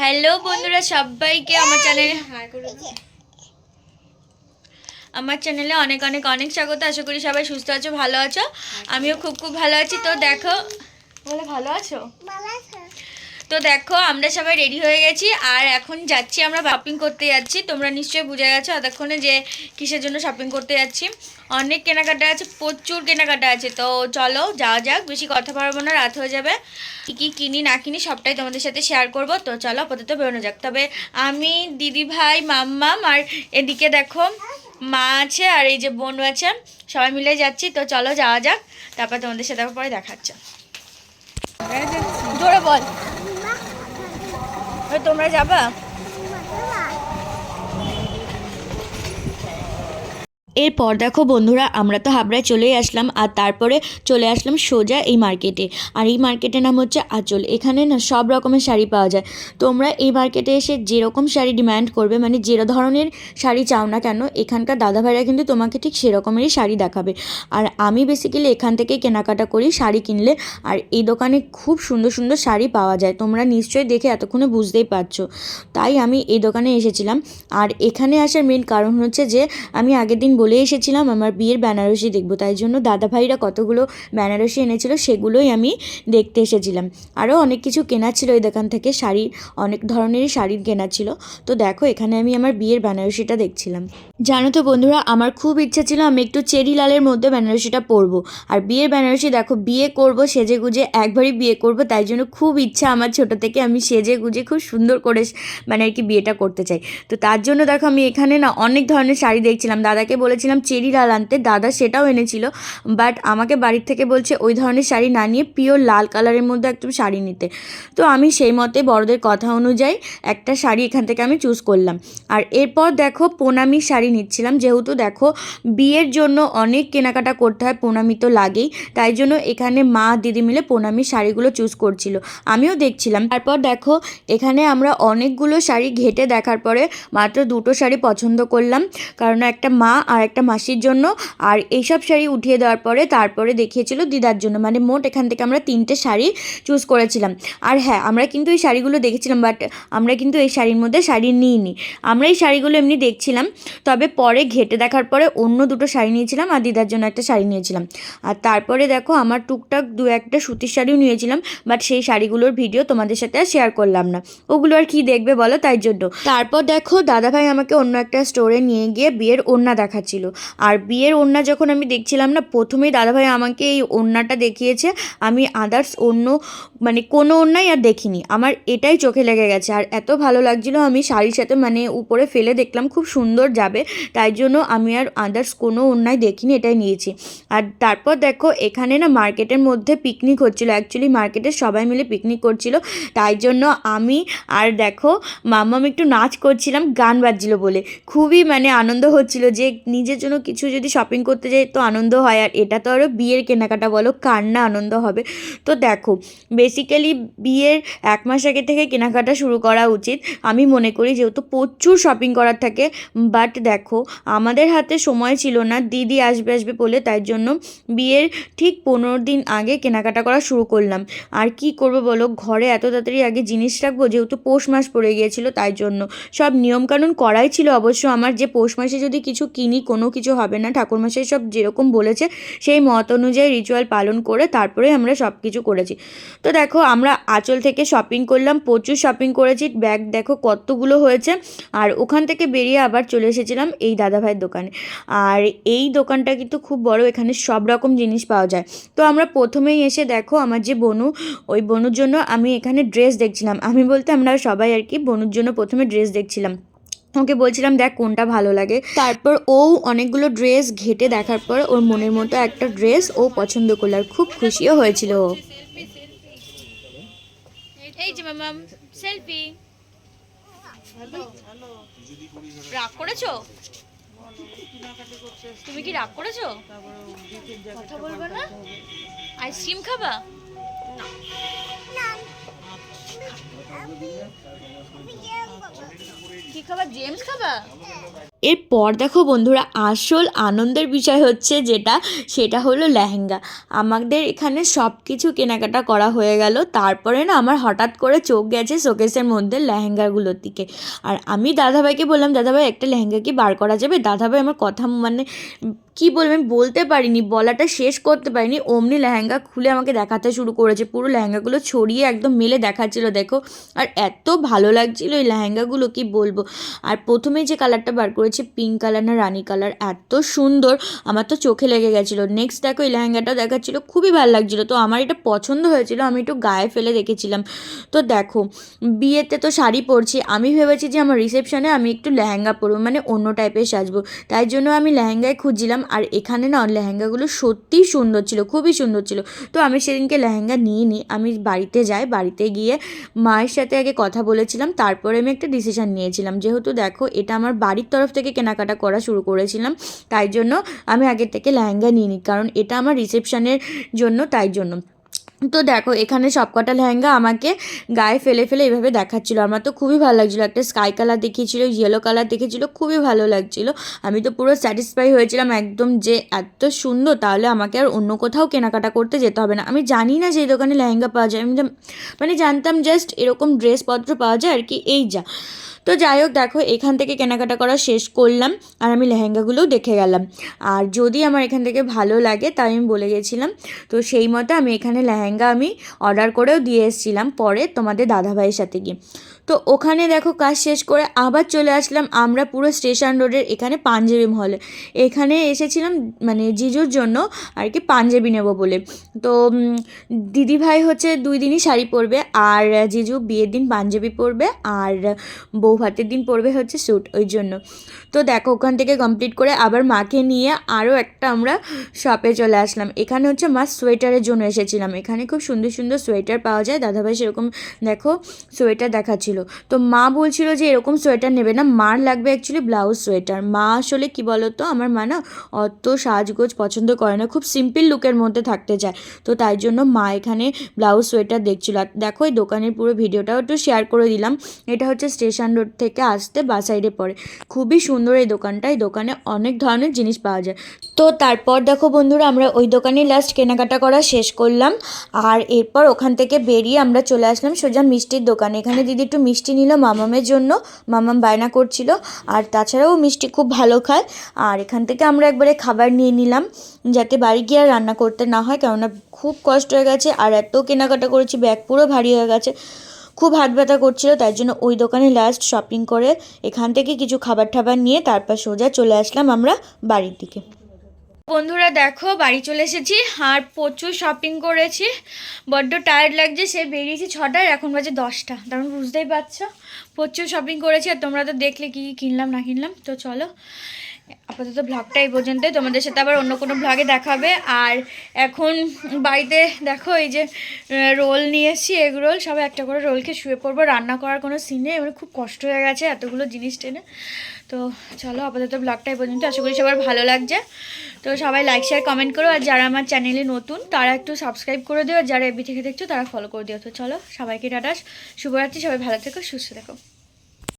Hello বন্ধুরা, সবাইকে আমার চ্যানেলে অনেক অনেক অনেক স্বাগত। আশা করি সবাই সুস্থ আছো, ভালো আছো। আমিও খুব খুব ভালো আছি। তো দেখো, বলে ভালো আছো? তো দেখো, আমরা সবাই রেডি হয়ে গেছি আর এখন যাচ্ছি, আমরা শপিং করতে যাচ্ছি। তোমরা নিশ্চয়ই বুঝে গেছো এতক্ষণে যে কিসের জন্য শপিং করতে যাচ্ছি। অনেক কেনাকাটা আছে, প্রচুর কেনাকাটা আছে। তো চলো যাওয়া যাক, বেশি কথা পারবো না, রাত হয়ে যাবে। কী কী কিনি না কিনি সবটাই তোমাদের সাথে শেয়ার করব। তো চলো আপাতত বেরোনো যাক। তবে আমি, দিদি ভাই, মাম্মাম আর এদিকে দেখো মা আছে আর এই যে বোন আছে, সবাই মিলে যাচ্ছি। তো চলো যাওয়া যাক, তারপর তোমাদের সাথে পরে দেখাচ্ছ। জোরে বল, তোমরা যাবা? এরপর দেখো বন্ধুরা, আমরা তো হাবড়ায় চলেই আসলাম আর তারপরে চলে আসলাম সোজা এই মার্কেটে। আর এই মার্কেটের নাম হচ্ছে আঁচল। এখানে না সব রকমের শাড়ি পাওয়া যায়। তোমরা এই মার্কেটে এসে যেরকম শাড়ি ডিমান্ড করবে, মানে যে ধরনের শাড়ি চাও না কেন, এখানকার দাদাভাইরা কিন্তু তোমাকে ঠিক সেরকমেরই শাড়ি দেখাবে। আর আমি বেসিক্যালি এখান থেকেই কেনাকাটা করি শাড়ি কিনলে। আর এই দোকানে খুব সুন্দর সুন্দর শাড়ি পাওয়া যায়, তোমরা নিশ্চয়ই দেখে এতক্ষণে বুঝতেই পারছো। তাই আমি এই দোকানে এসেছিলাম। আর এখানে আসার মেন কারণ হচ্ছে যে আমি আগের দিন বলে এসেছিলাম আমার বিয়ের বেনারসি দেখবো, তাই জন্য দাদাভাইরা কতগুলো বেনারসি এনেছিল সেগুলোই আমি দেখতে এসেছিলাম। আরও অনেক কিছু কেনা ছিল এই দোকান থেকে, শাড়ির অনেক ধরনেরই শাড়ির কেনা ছিল। তো দেখো এখানে আমি আমার বিয়ের বেনারসিটা দেখছিলাম। জানো তো বন্ধুরা, আমার খুব ইচ্ছা ছিল আমি একটু চেরি লালের মধ্যে বেনারসিটা পরবো। আর বিয়ের বেনারসি দেখো, বিয়ে করব সেজে গুজে, একবারই বিয়ে করব, তাই জন্য খুব ইচ্ছা আমার ছোটো থেকে, আমি সেজে গুজে খুব সুন্দর করে মানে আর কি বিয়েটা করতে চাই। তো তার জন্য দেখো আমি এখানে না অনেক ধরনের শাড়ি দেখছিলাম। দাদাকে বলেছিলাম চেরি লাল আনতে, দাদা সেটাও এনেছিল। বাট আমাকে বাড়ির থেকে বলছে ওই ধরনের শাড়ি না নিয়ে পিওর লাল কালারের মধ্যে একদম শাড়ি নিতে। তো আমি সেই মতে বড়দের কথা অনুযায়ী একটা শাড়ি এখান থেকে আমি চুজ করলাম। আর এরপর দেখো প্রণামী শাড়ি নিচ্ছিলাম, যেহেতু দেখো বিয়ের জন্য অনেক কেনাকাটা করতে হয়, প্রণামী তো লাগেই। তাই জন্য এখানে মা দিদি মিলে প্রণামী শাড়িগুলো চুজ করছিল, আমিও দেখছিলাম। তারপর দেখো এখানে আমরা অনেকগুলো শাড়ি ঘেটে দেখার পরে মাত্র দুটো শাড়ি পছন্দ করলাম, কারণ একটা মা আর একটা মাসির জন্য। আর এইসব শাড়ি উঠিয়ে দেওয়ার পরে তারপরে দেখিয়েছিল দিদার জন্য। মানে মোট এখান থেকে আমরা 3টে শাড়ি চুজ করেছিলাম। আর হ্যাঁ, আমরা কিন্তু এই শাড়িগুলো দেখেছিলাম, বাট আমরা কিন্তু এই শাড়ির মধ্যে শাড়ি নিইনি। আমরা এই শাড়িগুলো এমনি দেখছিলাম, তবে পরে ঘেটে দেখার পরে অন্য দুটো শাড়ি নিয়েছিলাম আর দিদার জন্য একটা শাড়ি নিয়েছিলাম। আর তারপরে দেখো আমার টুকটাক দু একটা সুতির শাড়িও নিয়েছিলাম, বাট সেই শাড়িগুলোর ভিডিও তোমাদের সাথে আর শেয়ার করলাম না, ওগুলো আর কি দেখবে বলো, তাই জন্য। তারপর দেখো দাদাভাই আমাকে অন্য একটা স্টোরে নিয়ে গিয়ে বিয়ের ওড়না দেখাচ্ছিল। আর বিয়ের ওড়না যখন আমি দেখছিলাম না, প্রথমেই দাদাভাই আমাকে এই ওড়নাটা দেখিয়েছে। আমি আদার্স অন্য মানে কোনো ওড়নাই আর দেখিনি, আমার এটাই চোখে লেগে গেছে। আর এত ভালো লাগছিলো, আমি শাড়ির সাথে মানে উপরে ফেলে দেখলাম খুব সুন্দর যাবে, তাই জন্য আমি আর আদার্স কোনো ওড়নাই দেখিনি, এটাই নিয়েছি। আর তারপর দেখো এখানে না মার্কেটের মধ্যে পিকনিক হচ্ছিলো, অ্যাকচুয়ালি মার্কেটে সবাই মিলে পিকনিক করছিল, তাই জন্য আমি আর দেখো মাম্মাম একটু নাচ করছিলাম, গান বাজছিল বলে। খুবই মানে আনন্দ হচ্ছিল যে নিজের জন্য কিছু যদি শপিং করতে যাই তো আনন্দ হয়। আর এটা তো আরও বিয়ের কেনাকাটা, বলো কার না আনন্দ হবে। তো দেখো বেসিক্যালি বিয়ের 1 মাস আগে থেকে কেনাকাটা শুরু করা উচিত আমি মনে করি, যেহেতু প্রচুর শপিং করার থাকে। বাট দেখো আমাদের হাতে সময় ছিল না, দিদি আসবে আসবে বলে, তাই জন্য বিয়ের ঠিক 15 দিন আগে কেনাকাটা করা শুরু করলাম। আর কি করবো বলো, ঘরে এত তাড়াতাড়ি আগে জিনিস রাখবো, যেহেতু পৌষ মাস পড়ে গিয়েছিল, তাই জন্য সব নিয়মকানুন করাই ছিল অবশ্য আমার, যে পৌষ মাসে যদি কিছু কিনি কোনো কিছু হবে না, ঠাকুরমশাই সব যেরকম বলেছে সেই মত অনুযায়ী রিচুয়াল পালন করে তারপরে আমরা সব কিছু করেছি। তো দেখো আমরা আঁচল থেকে শপিং করলাম, প্রচুর শপিং করেছি, ব্যাগ দেখো কতগুলো হয়েছে। আর ওখান থেকে বেরিয়ে আবার চলে এসেছিলাম এই দাদাভাইয়ের দোকানে। আর এই দোকানটা কিন্তু খুব বড়, এখানে সব রকম জিনিস পাওয়া যায়। তো আমরা প্রথমেই এসে দেখো আমার যে বনু, ওই বনুর জন্য আমি এখানে ড্রেস দেখছিলাম। আমি বলতে আমরা সবাই আর কি বনুর জন্য প্রথমে ড্রেস দেখছিলাম, ওকে বলছিলাম দেখ কোনটা ভালো লাগে। তারপর ও অনেকগুলো ড্রেস ঘেটে দেখার পর ওর মনের মতো একটা ড্রেস ও পছন্দ করলো, আর খুব খুশিও হয়েছিল ও। এই যে মামাম সেলফি। রাগ করেছো? তুমি কি রাগ করেছো? কথা বলবে না? আইসক্রিম খাবা? কি খাবা? জেমস খাবা? এরপর দেখো বন্ধুরা, আসল আনন্দের বিষয় হচ্ছে সেটা হলো লেহেঙ্গা। আমাদের এখানে সব কিছু কেনাকাটা করা হয়ে গেল, তারপরে না আমার হঠাৎ করে চোখ গেছে শোকেসের মধ্যে লেহেঙ্গাগুলোর দিকে। আর আমি দাদাভাইকে বললাম, দাদাভাই একটা লেহেঙ্গা কি বার করা যাবে? দাদাভাই আমার কথা মানে কী বলবো, আমি বলতে পারিনি, বলাটা শেষ করতে পারিনি, অমনি লেহেঙ্গা খুলে আমাকে দেখাতে শুরু করেছে। পুরো লেহেঙ্গাগুলো ছড়িয়ে একদম মেলে দেখাচ্ছিলো দেখো। আর এত ভালো লাগছিলো এই লেহেঙ্গাগুলো কি বলবো। আর প্রথমে যে কালারটা বার করেছে পিঙ্ক কালার না রানি কালার, এত সুন্দর, আমার তো চোখে লেগে গেছিলো। নেক্সট দেখো এই লেহেঙ্গাটাও দেখাচ্ছিলো, খুবই ভালো লাগছিলো। তো আমার এটা পছন্দ হয়েছিল, আমি একটু গায়ে ফেলে রেখেছিলাম। তো দেখো বিয়েতে তো শাড়ি পরছি, আমি ভেবেছি যে আমার রিসেপশনে আমি একটু লেহেঙ্গা পরবো, মানে অন্য টাইপের সাজবো। তাই জন্য আমি লেহেঙ্গায় খুঁজছিলাম। আর এখানে না লেহেঙ্গাগুলো সত্যিই সুন্দর ছিল, খুবই সুন্দর ছিল। তো আমি সেদিনকে লেহেঙ্গা নিয়ে নিই, আমি বাড়িতে যাই, বাড়িতে গিয়ে মায়ের সাথে আগে কথা বলেছিলাম, তারপরে আমি একটা ডিসিশান নিয়েছিলাম। যেহেতু দেখো এটা আমার বাড়ির তরফ থেকে কেনাকাটা করা শুরু করেছিলাম, তাই জন্য আমি আগের থেকে লেহেঙ্গা নিয়ে নিই, কারণ এটা আমার রিসেপশনের জন্য, তাই জন্য। তো দেখো এখানে সবকটা লেহেঙ্গা আমাকে গায়ে ফেলে ফেলে এভাবে দেখাচ্ছিলো, আমার তো খুবই ভালো লাগছিলো। একটা স্কাই কালার দেখিয়েছিলো, ইয়েলো কালার দেখেছিলো, খুবই ভালো লাগছিলো। আমি তো পুরো স্যাটিসফাই হয়েছিলাম একদম, যে এত সুন্দর, তাহলে আমাকে আর অন্য কোথাও কেনাকাটা করতে যেতে হবে না। আমি জানি না যে এই দোকানে লেহেঙ্গা পাওয়া যায়, আমি মানে জানতাম জাস্ট এরকম ড্রেসপত্র পাওয়া যায় আর কি, এই যা। তো যাই হোক দেখো এখান থেকে কেনাকাটা করা শেষ করলাম, আর আমি লেহেঙ্গাগুলোও দেখে গেলাম। আর যদি আমার এখান থেকে ভালো লাগে তাই আমি বলে গেছিলাম, তো সেই মতো আমি এখানে লেহেঙ্গা আমি অর্ডার করেও দিয়ে এসেছিলাম পরে তোমাদের দাদাভাইয়ের সাথে গিয়ে। তো ওখানে দেখো কাজ শেষ করে আবার চলে আসলাম আমরা পুরো স্টেশন রোডের এখানে পাঞ্জাবি মহলে। এখানে এসেছিলাম মানে জিজুর জন্য আর কি পাঞ্জাবি নেব বলে। তো দিদিভাই হচ্ছে 2 দিনই শাড়ি পরবে, আর জিজু বিয়ের দিন পাঞ্জাবি পরবে, আর বৌভাতের দিন পরবে হচ্ছে স্যুট, ওই জন্য। তো দেখো ওখান থেকে কমপ্লিট করে আবার মাকে নিয়ে আরও একটা আমরা শপে চলে আসলাম। এখানে হচ্ছে মা সোয়েটারের জন্য এসেছিলাম, এখানে খুব সুন্দর সুন্দর সোয়েটার পাওয়া যায়। দাদাভাই সেরকম দেখো সোয়েটার দেখাচ্ছিল। তো মা বলছিল যে এরকম সোয়েটার নেবে না, মার লাগবে অ্যাকচুয়ালি ব্লাউজ সোয়েটার। মা আসলে কি বলো তো, আমার মা না অত সাজগোজ পছন্দ করে না, খুব সিম্পল লুকের মধ্যে থাকতে চায়। তো তাই জন্য মা এখানে ব্লাউজ সোয়েটার দেখছিল। আর দেখো এই দোকানের পুরো ভিডিওটাও একটু শেয়ার করে দিলাম। এটা হচ্ছে স্টেশন রোড থেকে আসতে বা সাইডে পড়ে, খুবই সুন্দর এই দোকানটা। এই দোকানে অনেক ধরনের জিনিস পাওয়া যায়। তো তারপর দেখো বন্ধুরা, আমরা ওই দোকানে লাস্ট কেনাকাটা করা শেষ করলাম, আর এরপর ওখান থেকে বেরিয়ে আমরা চলে আসলাম সোজা মিষ্টির দোকানে। এখানে দিদি একটু মিষ্টি নিল মামামের জন্য, মামাম বায়না করছিল। আর তাছাড়াও মিষ্টি খুব ভালো খায়। আর এখান থেকে আমরা একবারে খাবার নিয়ে নিলাম, যাতে বাড়ি গিয়ে আর রান্না করতে না হয়, কেননা খুব কষ্ট হয়ে গেছে। আর এত কেনাকাটা করেছি, ব্যাগ পুরো ভারী হয়ে গেছে, খুব হাত ব্যথা করছিল। তাই জন্য ওই দোকানে লাস্ট শপিং করে এখান থেকে কিছু খাবার টাবার নিয়ে তারপর সোজা চলে আসলাম আমরা বাড়ির দিকে। বন্ধুরা দেখো বাড়ি চলে এসেছি, আর প্রচুর শপিং করেছি, বড্ড টায়ার্ড লাগছে। সে বেরিয়েছি 6টায়, এখন বাজে 10টা, তখন বুঝতেই পারছো প্রচুর শপিং করেছি। আর তোমরা তো দেখলে কী কী কিনলাম না কিনলাম। তো চলো আপাতত ব্লগটা এই পর্যন্তই, তোমাদের সাথে আবার অন্য কোনো ব্লগে দেখাবে। আর এখন বাড়িতে দেখো এই যে রোল নিয়ে এসেছি, এগ রোল, সবাই একটা করে রোলকে শুয়ে পড়বো, রান্না করার কোনো সিনে এবার খুব কষ্ট হয়ে গেছে এতগুলো জিনিস টেনে। তো চলো আপাতত ব্লগটা এই পর্যন্ত, আশা করি সবার ভালো লাগছে। তো সবাই লাইক শেয়ার কমেন্ট করো, আর যারা আমার চ্যানেলে নতুন তারা একটু সাবস্ক্রাইব করে দিও, আর যারা এফবি থেকে দেখছো তারা ফলো করে দিও। তো চলো সবাইকে টাটা, শুভরাত্রি, সবাই ভালো থেকো, সুস্থ থেকো।